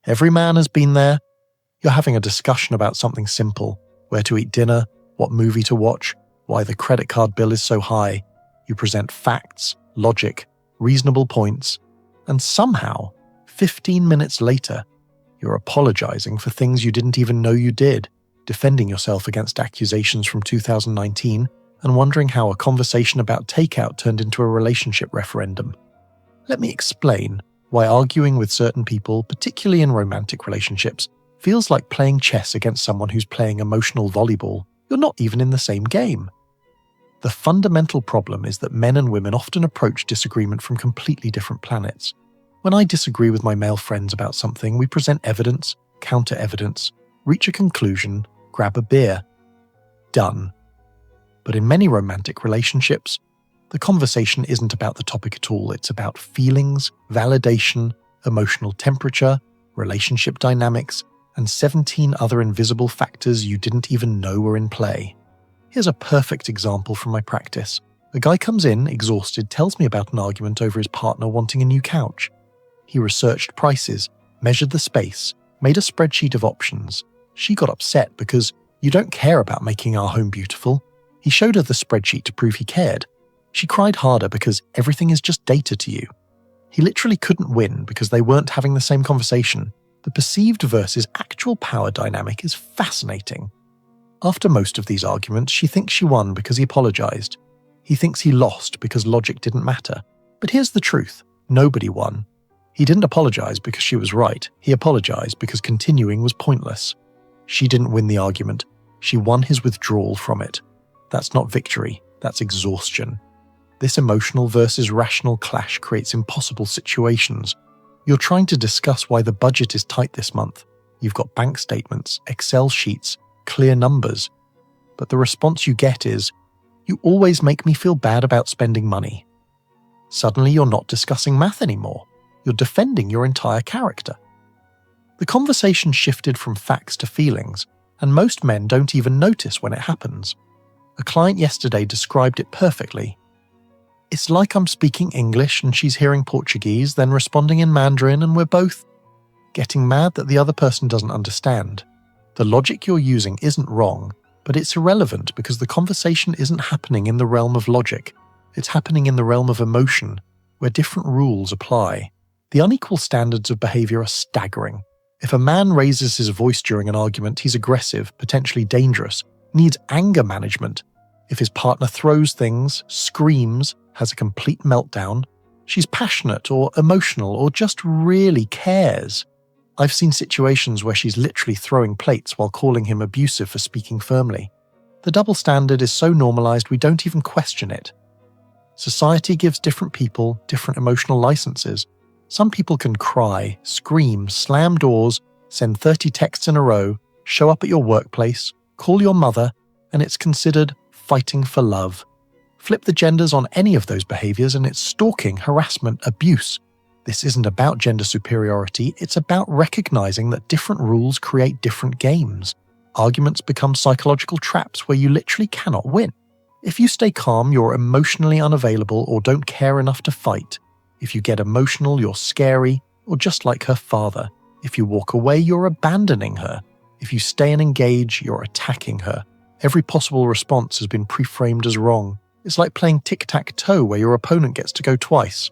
Every man has been there. You're having a discussion about something simple, where to eat dinner, what movie to watch, why the credit card bill is so high. You present facts, logic, reasonable points, and somehow, 15 minutes later, you're apologizing for things you didn't even know you did, defending yourself against accusations from 2019, and wondering how a conversation about takeout turned into a relationship referendum. Let me explain why arguing with certain people, particularly in romantic relationships, feels like playing chess against someone who's playing emotional volleyball. You're not even in the same game. The fundamental problem is that men and women often approach disagreement from completely different planets. When I disagree with my male friends about something, we present evidence, counter-evidence, reach a conclusion, grab a beer. Done. But in many romantic relationships, the conversation isn't about the topic at all. It's about feelings, validation, emotional temperature, relationship dynamics, and 17 other invisible factors you didn't even know were in play. Here's a perfect example from my practice. A guy comes in, exhausted, tells me about an argument over his partner wanting a new couch. He researched prices, measured the space, made a spreadsheet of options. She got upset because you don't care about making our home beautiful. He showed her the spreadsheet to prove he cared. She cried harder because everything is just data to you. He literally couldn't win because they weren't having the same conversation. The perceived versus actual power dynamic is fascinating. After most of these arguments, she thinks she won because he apologized. He thinks he lost because logic didn't matter. But here's the truth. Nobody won. He didn't apologize because she was right. He apologized because continuing was pointless. She didn't win the argument. She won his withdrawal from it. That's not victory. That's exhaustion. This emotional versus rational clash creates impossible situations. You're trying to discuss why the budget is tight this month. You've got bank statements, Excel sheets, clear numbers. But the response you get is, "You always make me feel bad about spending money." Suddenly you're not discussing math anymore. You're defending your entire character. The conversation shifted from facts to feelings, and most men don't even notice when it happens. A client yesterday described it perfectly. It's like I'm speaking English and she's hearing Portuguese, then responding in Mandarin, and we're both getting mad that the other person doesn't understand. The logic you're using isn't wrong, but it's irrelevant because the conversation isn't happening in the realm of logic. It's happening in the realm of emotion, where different rules apply. The unequal standards of behavior are staggering. If a man raises his voice during an argument, he's aggressive, potentially dangerous, needs anger management. If his partner throws things, screams, has a complete meltdown, she's passionate or emotional or just really cares. I've seen situations where she's literally throwing plates while calling him abusive for speaking firmly. The double standard is so normalized we don't even question it. Society gives different people different emotional licenses. Some people can cry, scream, slam doors, send 30 texts in a row, show up at your workplace, call your mother, and it's considered fighting for love. Flip the genders on any of those behaviors and it's stalking, harassment, abuse. This isn't about gender superiority, it's about recognizing that different rules create different games. Arguments become psychological traps where you literally cannot win. If you stay calm, you're emotionally unavailable or don't care enough to fight. If you get emotional, you're scary, or just like her father. If you walk away, you're abandoning her. If you stay and engage, you're attacking her. Every possible response has been pre-framed as wrong. It's like playing tic-tac-toe where your opponent gets to go twice.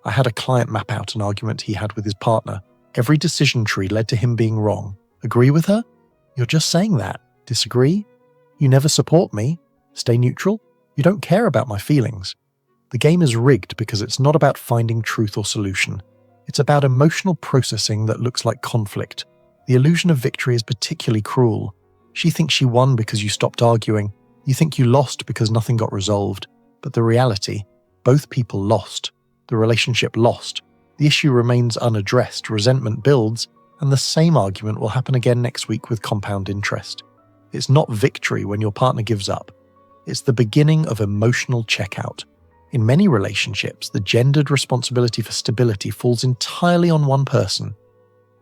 I had a client map out an argument he had with his partner. Every decision tree led to him being wrong. Agree with her? You're just saying that. Disagree? You never support me. Stay neutral? You don't care about my feelings. The game is rigged because it's not about finding truth or solution. It's about emotional processing that looks like conflict. The illusion of victory is particularly cruel. She thinks she won because you stopped arguing. You think you lost because nothing got resolved. But the reality, both people lost. The relationship lost. The issue remains unaddressed, resentment builds, and the same argument will happen again next week with compound interest. It's not victory when your partner gives up. It's the beginning of emotional checkout. In many relationships, the gendered responsibility for stability falls entirely on one person.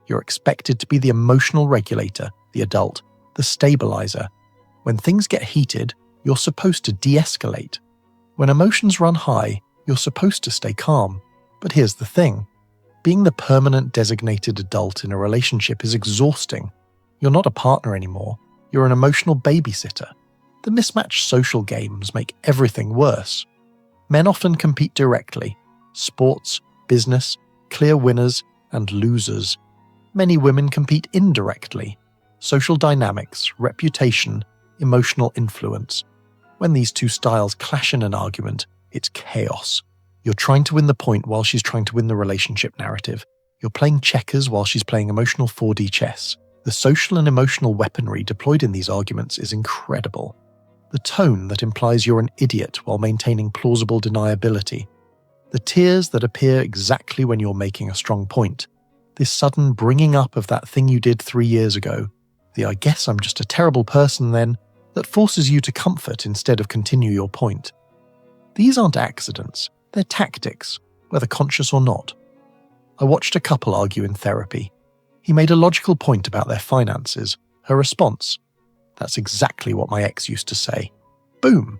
You're expected to be the emotional regulator, the adult, the stabilizer. When things get heated, you're supposed to de-escalate. When emotions run high, you're supposed to stay calm. But here's the thing. Being the permanent designated adult in a relationship is exhausting. You're not a partner anymore. You're an emotional babysitter. The mismatched social games make everything worse. Men often compete directly. Sports, business, clear winners and losers. Many women compete indirectly. Social dynamics, reputation, emotional influence. When these two styles clash in an argument, it's chaos. You're trying to win the point while she's trying to win the relationship narrative. You're playing checkers while she's playing emotional 4D chess. The social and emotional weaponry deployed in these arguments is incredible. The tone that implies you're an idiot while maintaining plausible deniability. The tears that appear exactly when you're making a strong point. This sudden bringing up of that thing you did 3 years ago. The "I guess I'm just a terrible person then," that forces you to comfort instead of continue your point. These aren't accidents, they're tactics, whether conscious or not. I watched a couple argue in therapy. He made a logical point about their finances. Her response: "That's exactly what my ex used to say." Boom!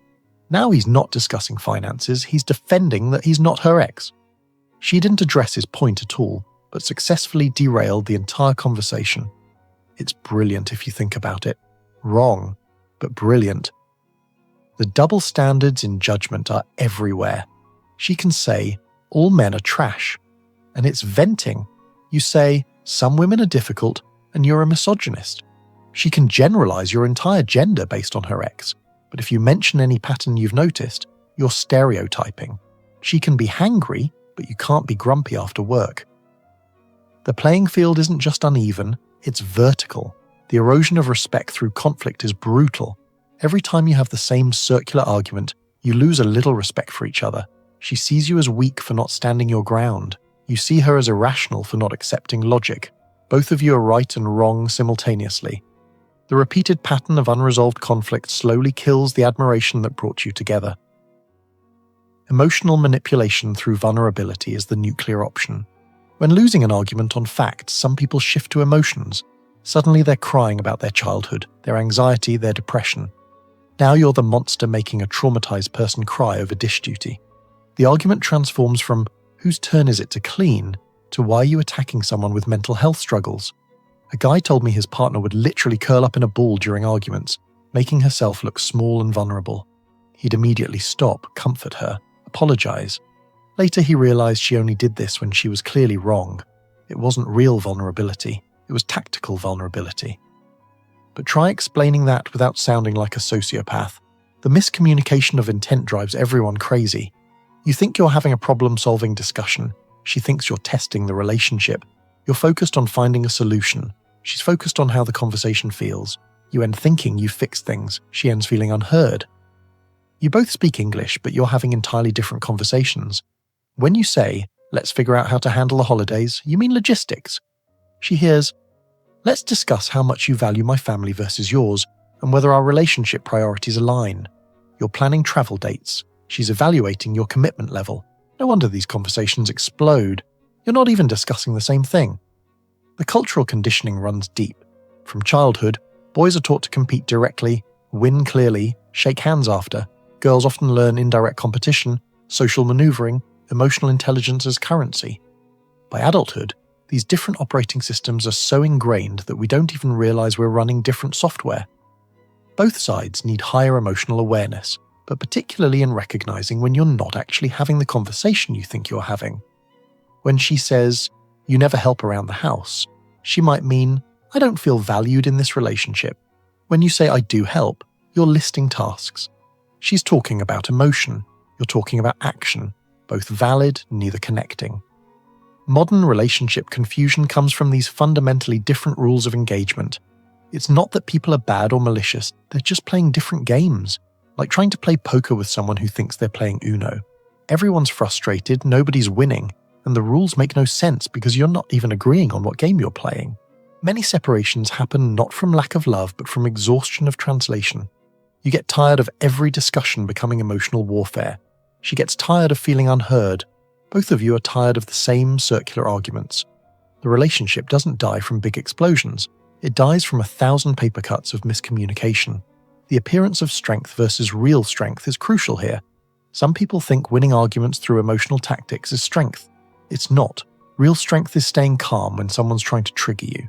Now he's not discussing finances, he's defending that he's not her ex. She didn't address his point at all, but successfully derailed the entire conversation. It's brilliant if you think about it. Wrong, but brilliant. The double standards in judgment are everywhere. She can say, "All men are trash," and it's venting. You say, "Some women are difficult," and you're a misogynist. She can generalize your entire gender based on her ex, but if you mention any pattern you've noticed, you're stereotyping. She can be hangry, but you can't be grumpy after work. The playing field isn't just uneven, it's vertical. The erosion of respect through conflict is brutal. Every time you have the same circular argument, you lose a little respect for each other. She sees you as weak for not standing your ground. You see her as irrational for not accepting logic. Both of you are right and wrong simultaneously. The repeated pattern of unresolved conflict slowly kills the admiration that brought you together. Emotional manipulation through vulnerability is the nuclear option. When losing an argument on facts, some people shift to emotions. Suddenly they're crying about their childhood, their anxiety, their depression. Now you're the monster making a traumatized person cry over dish duty. The argument transforms from "whose turn is it to clean" to "why are you attacking someone with mental health struggles?" A guy told me his partner would literally curl up in a ball during arguments, making herself look small and vulnerable. He'd immediately stop, comfort her, apologize. Later he realized she only did this when she was clearly wrong. It wasn't real vulnerability, it was tactical vulnerability. But try explaining that without sounding like a sociopath. The miscommunication of intent drives everyone crazy. You think you're having a problem-solving discussion. She thinks you're testing the relationship. You're focused on finding a solution. She's focused on how the conversation feels. You end thinking you've fixed things. She ends feeling unheard. You both speak English, but you're having entirely different conversations. When you say, "Let's figure out how to handle the holidays," you mean logistics. She hears, "Let's discuss how much you value my family versus yours, and whether our relationship priorities align." You're planning travel dates. She's evaluating your commitment level. No wonder these conversations explode. You're not even discussing the same thing. The cultural conditioning runs deep. From childhood, boys are taught to compete directly, win clearly, shake hands after. Girls often learn indirect competition, social maneuvering, emotional intelligence as currency. By adulthood, these different operating systems are so ingrained that we don't even realize we're running different software. Both sides need higher emotional awareness, but particularly in recognizing when you're not actually having the conversation you think you're having. When she says, "You never help around the house," she might mean, "I don't feel valued in this relationship." When you say, "I do help," you're listing tasks. She's talking about emotion. You're talking about action, both valid, neither connecting. Modern relationship confusion comes from these fundamentally different rules of engagement. It's not that people are bad or malicious, they're just playing different games. Like trying to play poker with someone who thinks they're playing Uno. Everyone's frustrated, nobody's winning, and the rules make no sense because you're not even agreeing on what game you're playing. Many separations happen not from lack of love, but from exhaustion of translation. You get tired of every discussion becoming emotional warfare. She gets tired of feeling unheard. Both of you are tired of the same circular arguments. The relationship doesn't die from big explosions. It dies from 1,000 paper cuts of miscommunication. The appearance of strength versus real strength is crucial here. Some people think winning arguments through emotional tactics is strength. It's not. Real strength is staying calm when someone's trying to trigger you.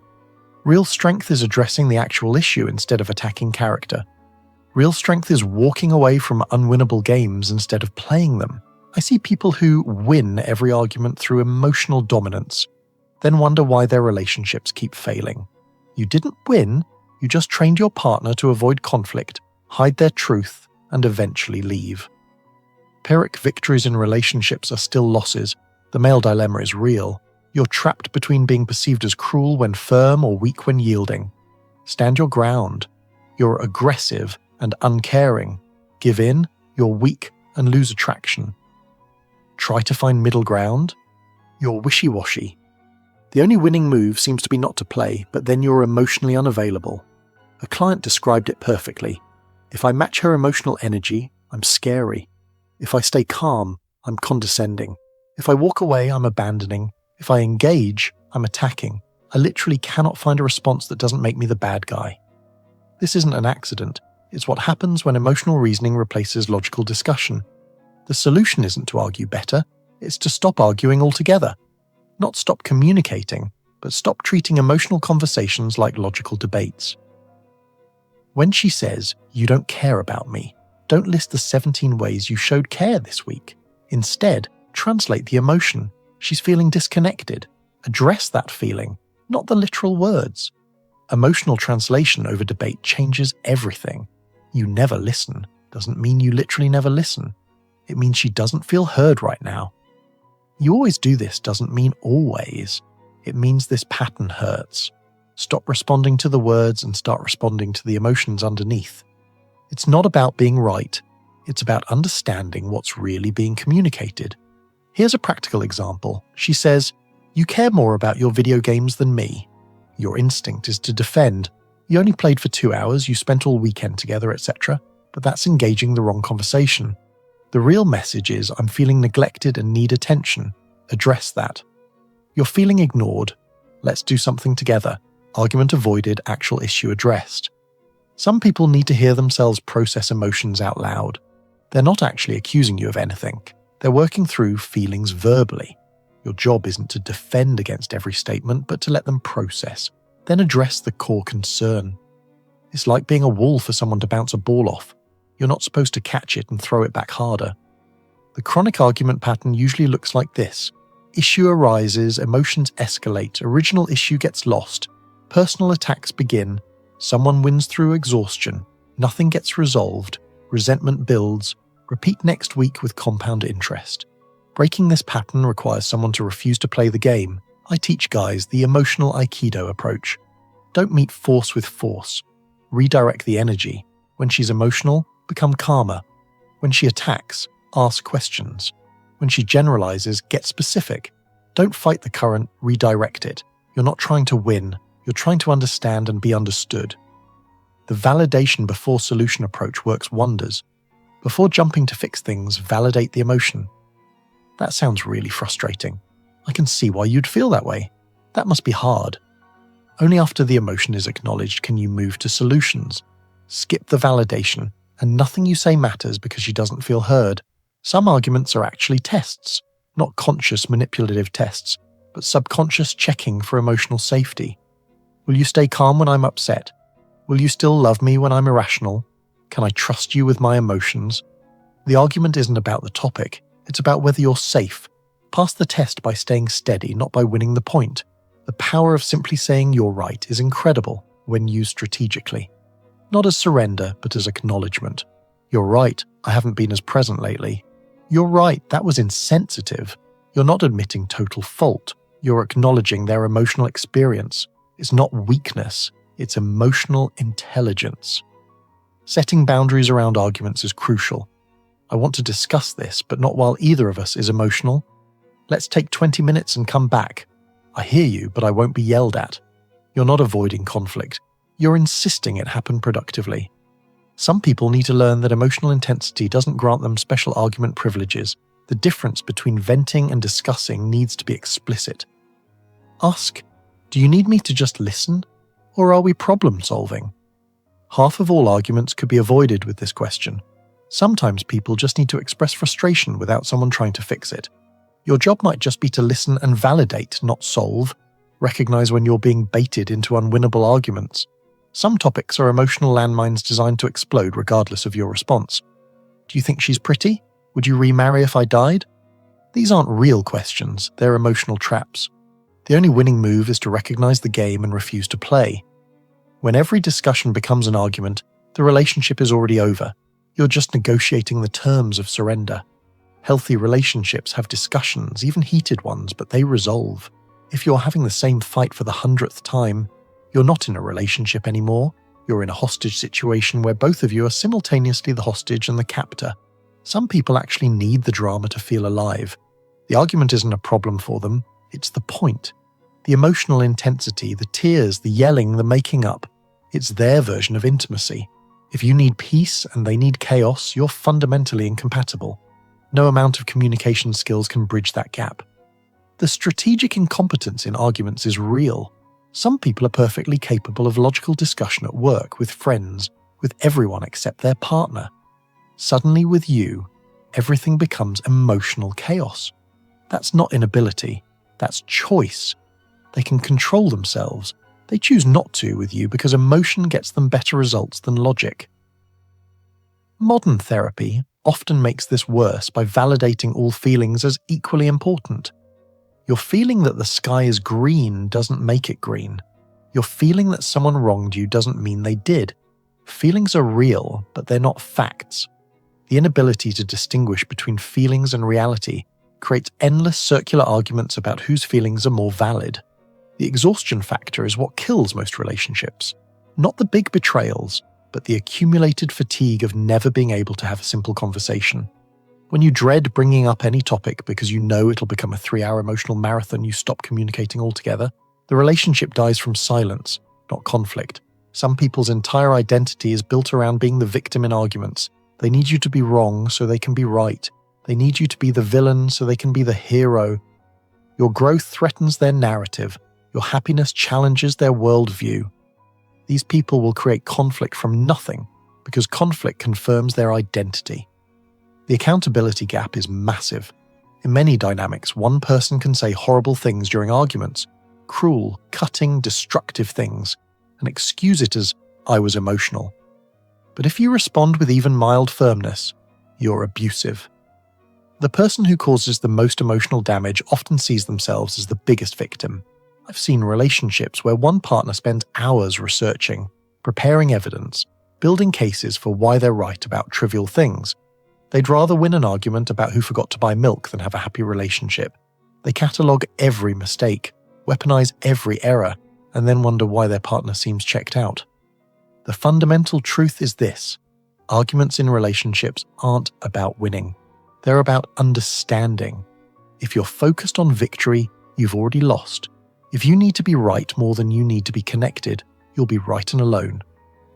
Real strength is addressing the actual issue instead of attacking character. Real strength is walking away from unwinnable games instead of playing them. I see people who win every argument through emotional dominance, then wonder why their relationships keep failing. You didn't win, you just trained your partner to avoid conflict, hide their truth, and eventually leave. Pyrrhic victories in relationships are still losses. The male dilemma is real. You're trapped between being perceived as cruel when firm or weak when yielding. Stand your ground. You're aggressive and uncaring. Give in, you're weak and lose attraction. Try to find middle ground. You're wishy-washy. The only winning move seems to be not to play, but then you're emotionally unavailable. A client described it perfectly. If I match her emotional energy, I'm scary. If I stay calm, I'm condescending. If I walk away, I'm abandoning. If I engage, I'm attacking. I literally cannot find a response that doesn't make me the bad guy. This isn't an accident. It's what happens when emotional reasoning replaces logical discussion. The solution isn't to argue better, it's to stop arguing altogether. Not stop communicating, but stop treating emotional conversations like logical debates. When she says, "You don't care about me," don't list the 17 ways you showed care this week. Instead, translate the emotion. She's feeling disconnected. Address that feeling, not the literal words. Emotional translation over debate changes everything. You never listen doesn't mean you literally never listen. It means she doesn't feel heard right now. You always do this doesn't mean always. It means this pattern hurts. Stop responding to the words and start responding to the emotions underneath. It's not about being right. It's about understanding what's really being communicated. Here's a practical example. She says, "You care more about your video games than me." Your instinct is to defend. You only played for 2 hours, you spent all weekend together, etc. But that's engaging the wrong conversation. The real message is, "I'm feeling neglected and need attention." Address that. "You're feeling ignored. Let's do something together." Argument avoided, actual issue addressed. Some people need to hear themselves process emotions out loud. They're not actually accusing you of anything. They're working through feelings verbally. Your job isn't to defend against every statement, but to let them process, then address the core concern. It's like being a wall for someone to bounce a ball off. You're not supposed to catch it and throw it back harder. The chronic argument pattern usually looks like this. Issue arises, emotions escalate, original issue gets lost, personal attacks begin, someone wins through exhaustion, nothing gets resolved, resentment builds, repeat next week with compound interest. Breaking this pattern requires someone to refuse to play the game. I teach guys the emotional Aikido approach. Don't meet force with force. Redirect the energy. When she's emotional, become calmer. When she attacks, ask questions. When she generalizes, get specific. Don't fight the current, redirect it. You're not trying to win. You're trying to understand and be understood. The validation before solution approach works wonders. Before jumping to fix things, validate the emotion. That sounds really frustrating. I can see why you'd feel that way. That must be hard. Only after the emotion is acknowledged can you move to solutions. Skip the validation, and nothing you say matters because she doesn't feel heard. Some arguments are actually tests, not conscious manipulative tests, but subconscious checking for emotional safety. Will you stay calm when I'm upset? Will you still love me when I'm irrational? Can I trust you with my emotions? The argument isn't about the topic, it's about whether you're safe. Pass the test by staying steady, not by winning the point. The power of simply saying you're right is incredible when used strategically. Not as surrender, but as acknowledgement. You're right, I haven't been as present lately. You're right, that was insensitive. You're not admitting total fault. You're acknowledging their emotional experience. It's not weakness, it's emotional intelligence. Setting boundaries around arguments is crucial. I want to discuss this, but not while either of us is emotional. Let's take 20 minutes and come back. I hear you, but I won't be yelled at. You're not avoiding conflict. You're insisting it happen productively. Some people need to learn that emotional intensity doesn't grant them special argument privileges. The difference between venting and discussing needs to be explicit. Ask, do you need me to just listen? Or are we problem solving? Half of all arguments could be avoided with this question. Sometimes people just need to express frustration without someone trying to fix it. Your job might just be to listen and validate, not solve. Recognize when you're being baited into unwinnable arguments. Some topics are emotional landmines designed to explode regardless of your response. Do you think she's pretty? Would you remarry if I died? These aren't real questions, they're emotional traps. The only winning move is to recognize the game and refuse to play. When every discussion becomes an argument, the relationship is already over. You're just negotiating the terms of surrender. Healthy relationships have discussions, even heated ones, but they resolve. If you're having the same fight for the 100th time, you're not in a relationship anymore. You're in a hostage situation where both of you are simultaneously the hostage and the captor. Some people actually need the drama to feel alive. The argument isn't a problem for them, it's the point. The emotional intensity, the tears, the yelling, the making up. It's their version of intimacy. If you need peace and they need chaos, you're fundamentally incompatible. No amount of communication skills can bridge that gap. The strategic incompetence in arguments is real. Some people are perfectly capable of logical discussion at work, with friends, with everyone except their partner. Suddenly with you, everything becomes emotional chaos. That's not inability, that's choice. They can control themselves. They choose not to with you because emotion gets them better results than logic. Modern therapy often makes this worse by validating all feelings as equally important. Your feeling that the sky is green doesn't make it green. Your feeling that someone wronged you doesn't mean they did. Feelings are real, but they're not facts. The inability to distinguish between feelings and reality creates endless circular arguments about whose feelings are more valid. The exhaustion factor is what kills most relationships. Not the big betrayals, but the accumulated fatigue of never being able to have a simple conversation. When you dread bringing up any topic because you know it'll become a 3-hour emotional marathon, you stop communicating altogether. The relationship dies from silence, not conflict. Some people's entire identity is built around being the victim in arguments. They need you to be wrong so they can be right. They need you to be the villain so they can be the hero. Your growth threatens their narrative. Your happiness challenges their worldview. These people will create conflict from nothing because conflict confirms their identity. The accountability gap is massive. In many dynamics, one person can say horrible things during arguments, cruel, cutting, destructive things, and excuse it as, "I was emotional." But if you respond with even mild firmness, you're abusive. The person who causes the most emotional damage often sees themselves as the biggest victim. I've seen relationships where one partner spends hours researching, preparing evidence, building cases for why they're right about trivial things. They'd rather win an argument about who forgot to buy milk than have a happy relationship. They catalogue every mistake, weaponize every error, and then wonder why their partner seems checked out. The fundamental truth is this: arguments in relationships aren't about winning. They're about understanding. If you're focused on victory, you've already lost. If you need to be right more than you need to be connected, you'll be right and alone.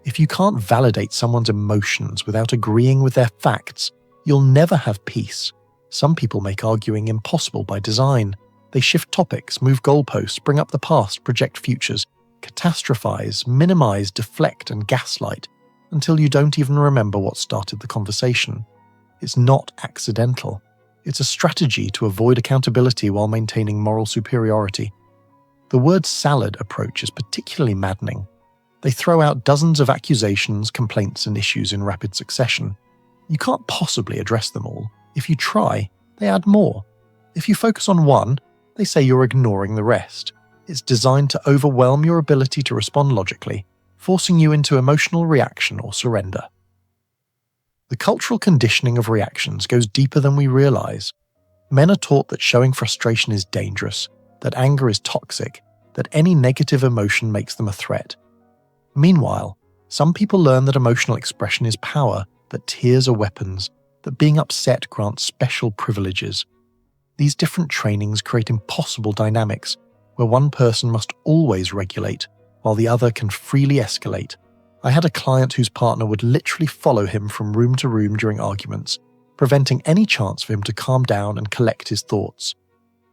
If you can't validate someone's emotions without agreeing with their facts, you'll never have peace. Some people make arguing impossible by design. They shift topics, move goalposts, bring up the past, project futures, catastrophize, minimize, deflect, and gaslight until you don't even remember what started the conversation. It's not accidental. It's a strategy to avoid accountability while maintaining moral superiority. The word salad approach is particularly maddening. They throw out dozens of accusations, complaints, and issues in rapid succession. You can't possibly address them all. If you try, they add more. If you focus on one, they say you're ignoring the rest. It's designed to overwhelm your ability to respond logically, forcing you into emotional reaction or surrender. The cultural conditioning of reactions goes deeper than we realize. Men are taught that showing frustration is dangerous, that anger is toxic, that any negative emotion makes them a threat. Meanwhile, some people learn that emotional expression is power, that tears are weapons, that being upset grants special privileges. These different trainings create impossible dynamics, where one person must always regulate, while the other can freely escalate. I had a client whose partner would literally follow him from room to room during arguments, preventing any chance for him to calm down and collect his thoughts.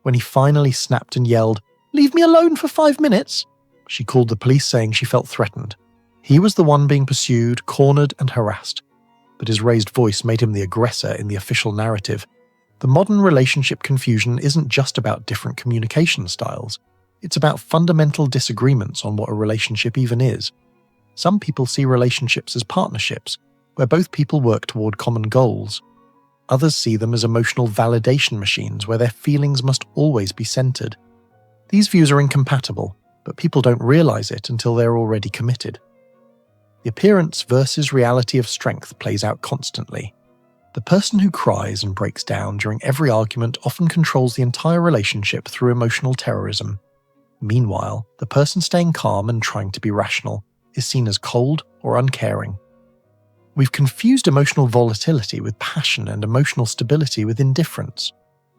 When he finally snapped and yelled, "Leave me alone for 5 minutes," she called the police saying she felt threatened. He was the one being pursued, cornered, and harassed, but his raised voice made him the aggressor in the official narrative. The modern relationship confusion isn't just about different communication styles. It's about fundamental disagreements on what a relationship even is. Some people see relationships as partnerships, where both people work toward common goals. Others see them as emotional validation machines where their feelings must always be centered. These views are incompatible, but people don't realize it until they're already committed. The appearance versus reality of strength plays out constantly. The person who cries and breaks down during every argument often controls the entire relationship through emotional terrorism. Meanwhile, the person staying calm and trying to be rational is seen as cold or uncaring. We've confused emotional volatility with passion and emotional stability with indifference.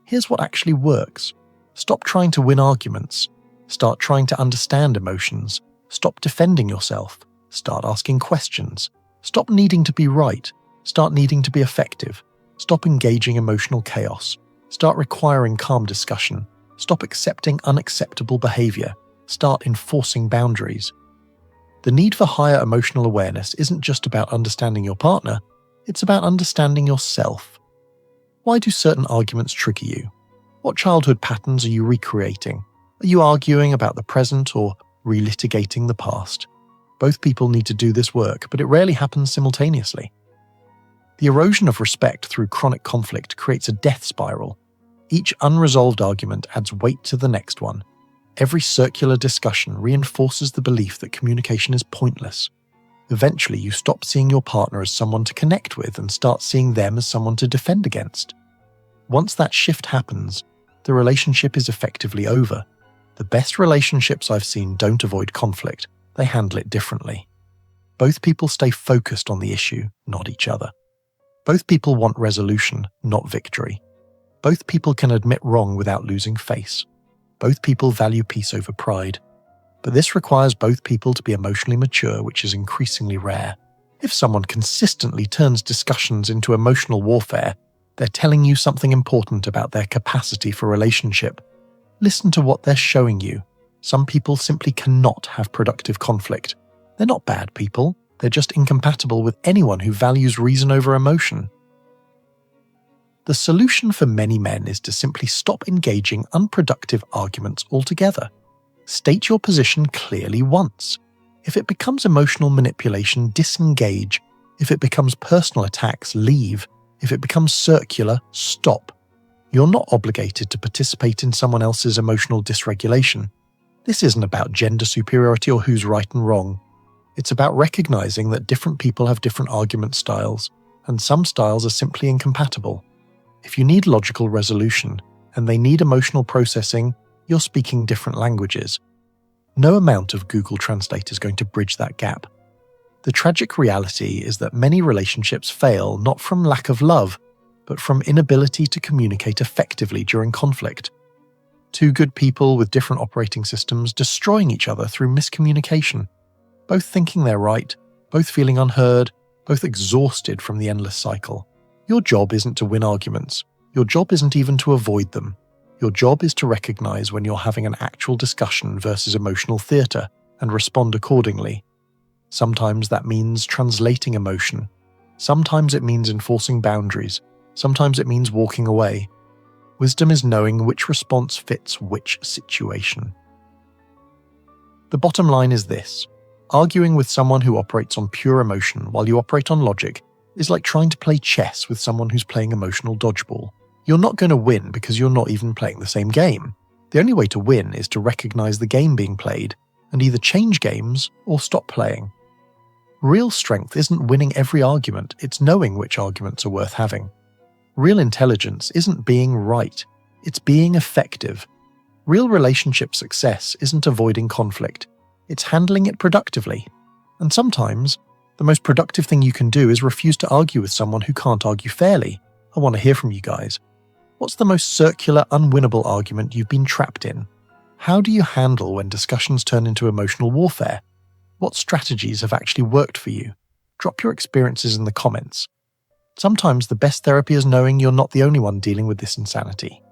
Here's what actually works. Stop trying to win arguments. Start trying to understand emotions. Stop defending yourself. Start asking questions. Stop needing to be right. Start needing to be effective. Stop engaging emotional chaos. Start requiring calm discussion. Stop accepting unacceptable behavior. Start enforcing boundaries. The need for higher emotional awareness isn't just about understanding your partner, it's about understanding yourself. Why do certain arguments trigger you? What childhood patterns are you recreating? Are you arguing about the present or relitigating the past? Both people need to do this work, but it rarely happens simultaneously. The erosion of respect through chronic conflict creates a death spiral. Each unresolved argument adds weight to the next one. Every circular discussion reinforces the belief that communication is pointless. Eventually, you stop seeing your partner as someone to connect with and start seeing them as someone to defend against. Once that shift happens, the relationship is effectively over. The best relationships I've seen don't avoid conflict, they handle it differently. Both people stay focused on the issue, not each other. Both people want resolution, not victory. Both people can admit wrong without losing face. Both people value peace over pride. But this requires both people to be emotionally mature, which is increasingly rare. If someone consistently turns discussions into emotional warfare, they're telling you something important about their capacity for relationship. Listen to what they're showing you. Some people simply cannot have productive conflict. They're not bad people, they're just incompatible with anyone who values reason over emotion. The solution for many men is to simply stop engaging unproductive arguments altogether. State your position clearly once. If it becomes emotional manipulation, disengage. If it becomes personal attacks, leave. If it becomes circular, stop. You're not obligated to participate in someone else's emotional dysregulation. This isn't about gender superiority or who's right and wrong. It's about recognizing that different people have different argument styles, and some styles are simply incompatible. If you need logical resolution, and they need emotional processing, you're speaking different languages. No amount of Google Translate is going to bridge that gap. The tragic reality is that many relationships fail not from lack of love, but from inability to communicate effectively during conflict. Two good people with different operating systems destroying each other through miscommunication, both thinking they're right, both feeling unheard, both exhausted from the endless cycle. Your job isn't to win arguments. Your job isn't even to avoid them. Your job is to recognize when you're having an actual discussion versus emotional theater and respond accordingly. Sometimes that means translating emotion. Sometimes it means enforcing boundaries. Sometimes it means walking away. Wisdom is knowing which response fits which situation. The bottom line is this. Arguing with someone who operates on pure emotion while you operate on logic is like trying to play chess with someone who's playing emotional dodgeball. You're not going to win because you're not even playing the same game. The only way to win is to recognize the game being played and either change games or stop playing. Real strength isn't winning every argument, it's knowing which arguments are worth having. Real intelligence isn't being right, it's being effective. Real relationship success isn't avoiding conflict, it's handling it productively. And sometimes, the most productive thing you can do is refuse to argue with someone who can't argue fairly. I want to hear from you guys. What's the most circular, unwinnable argument you've been trapped in? How do you handle when discussions turn into emotional warfare? What strategies have actually worked for you? Drop your experiences in the comments. Sometimes the best therapy is knowing you're not the only one dealing with this insanity.